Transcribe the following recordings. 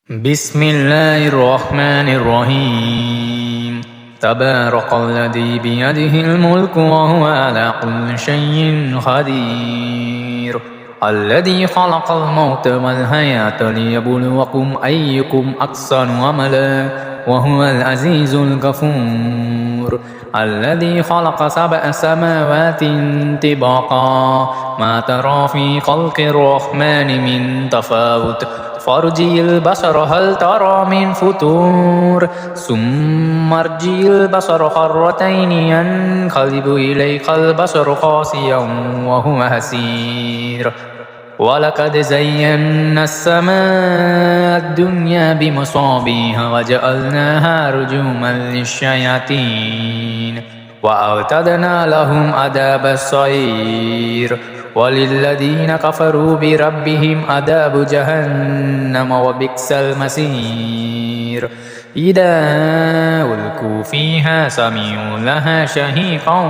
بسم الله الرحمن الرحيم تبارك الذي بيده الملك وهو على كل شيء قدير الذي خلق الموت والحياة ليبلوكم أيكم أحسن عملا وهو العزيز الغفور الذي خلق 7 سماوات طباقا ما ترى في خلق الرحمن من تفاوت فارجع البصر هل ترى من فتور ثم ارجع البصر كرتين ينقلب إليك البصر خاسئا وهو حسير ولقد زينا السماء الدنيا بمصابيح وجعلناها رجوما للشياطين وأعتدنا لهم عذاب السعير وللذين كفروا بربهم عذاب جهنم وبئس المصير إذا ألقوا فيها سمعوا لها شهيقا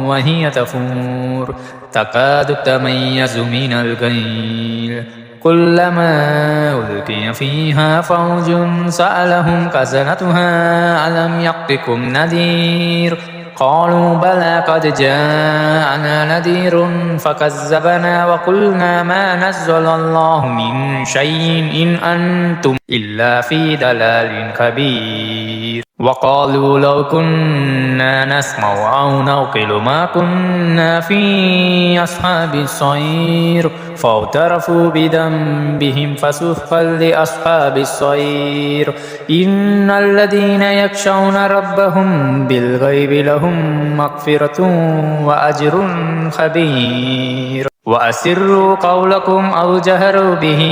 وهي تفور تكاد تميز من الغيظ كلما ألقي فيها فوج سألهم خزنتها ألم يأتكم نذير قالوا بلى قد جاءنا نذير فكذبنا وقلنا ما نزل الله من شيء إن أنتم إلا في ضلال كبير وقالوا لو كنا نسمع أو نعقل ما كنا في أصحاب السعير فاعترفوا بذنبهم فسحقا لأصحاب السعير إن الذين يخشون ربهم بالغيب لهم مغفرة وأجر كبير وأسروا قولكم أو جهروا به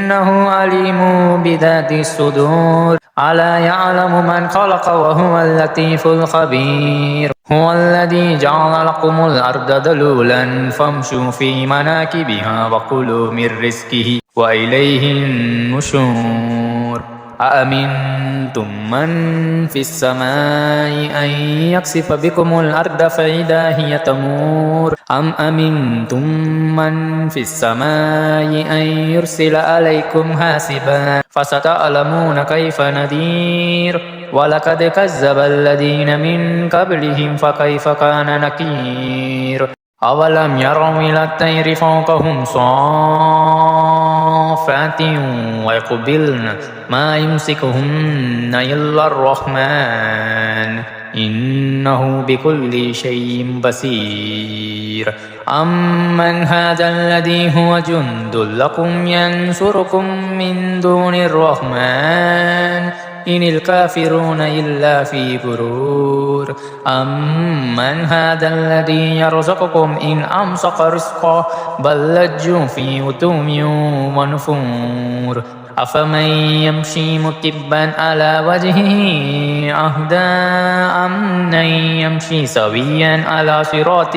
إنه عليم بذات الصدور ألا يعلم من خلق وهو اللطيف الخبير هو الذي جعل لكم الأرض ذلولا فامشوا في مناكبها وكلوا من رزقه وإليه النشور أأمنتم من في السماء أن يخسف بكم الأرض فإذا هي تمور أم أمنتم من في السماء أن يرسل عليكم حاسبا فستعلمون كيف نذير ولقد كذب الذين من قبلهم فكيف كان نكير أولم يروا إلى الطير فوقهم صافات ويقبلن ما يمسكهن إلا الرحمن إنه بكل شيء بصير أمن هذا الذي هو جند لكم ينصركم من دون الرحمن إن الكافرون إلا في غرور أمن هذا الذي يرزقكم إن أمسك رزقه بل لجوا في عتو ونفور أفمن يمشي مكبا على وجهه أهدى أمن يمشي سويا على صراط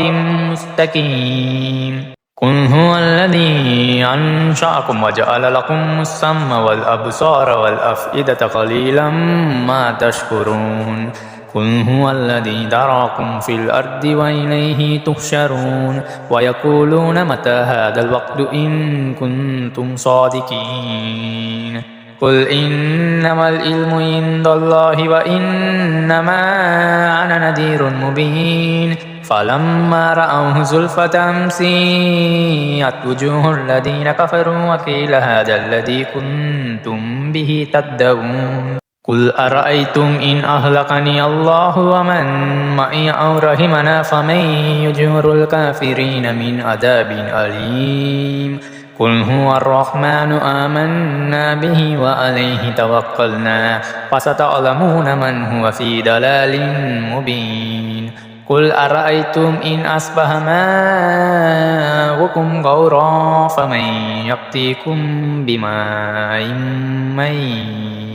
مستقيم قل هو الذي أنشأكم وجعل لكم السمع والأبصار والأفئدة قليلا ما تشكرون قل هو الذي ذراكم في الأرض وإليه تحشرون ويقولون متى هذا الوقت إن كنتم صادقين قل إنما العلم عند الله وإنما أنا نذير مبين فلما رأوه زلفة سيئت وجوه الذين كفروا وقيل هذا الذي كنتم به تدعون قل أرأيتم إن أهلكني الله ومن معي أو رحمنا فمن يجير الكافرين من عذاب أليم قل هو الرحمن آمنا به وعليه توكلنا فستعلمون من هو في ضلال مبين قل أرأيتم إن أصبح ماؤكم غورا فمن يأتيكم بماء معين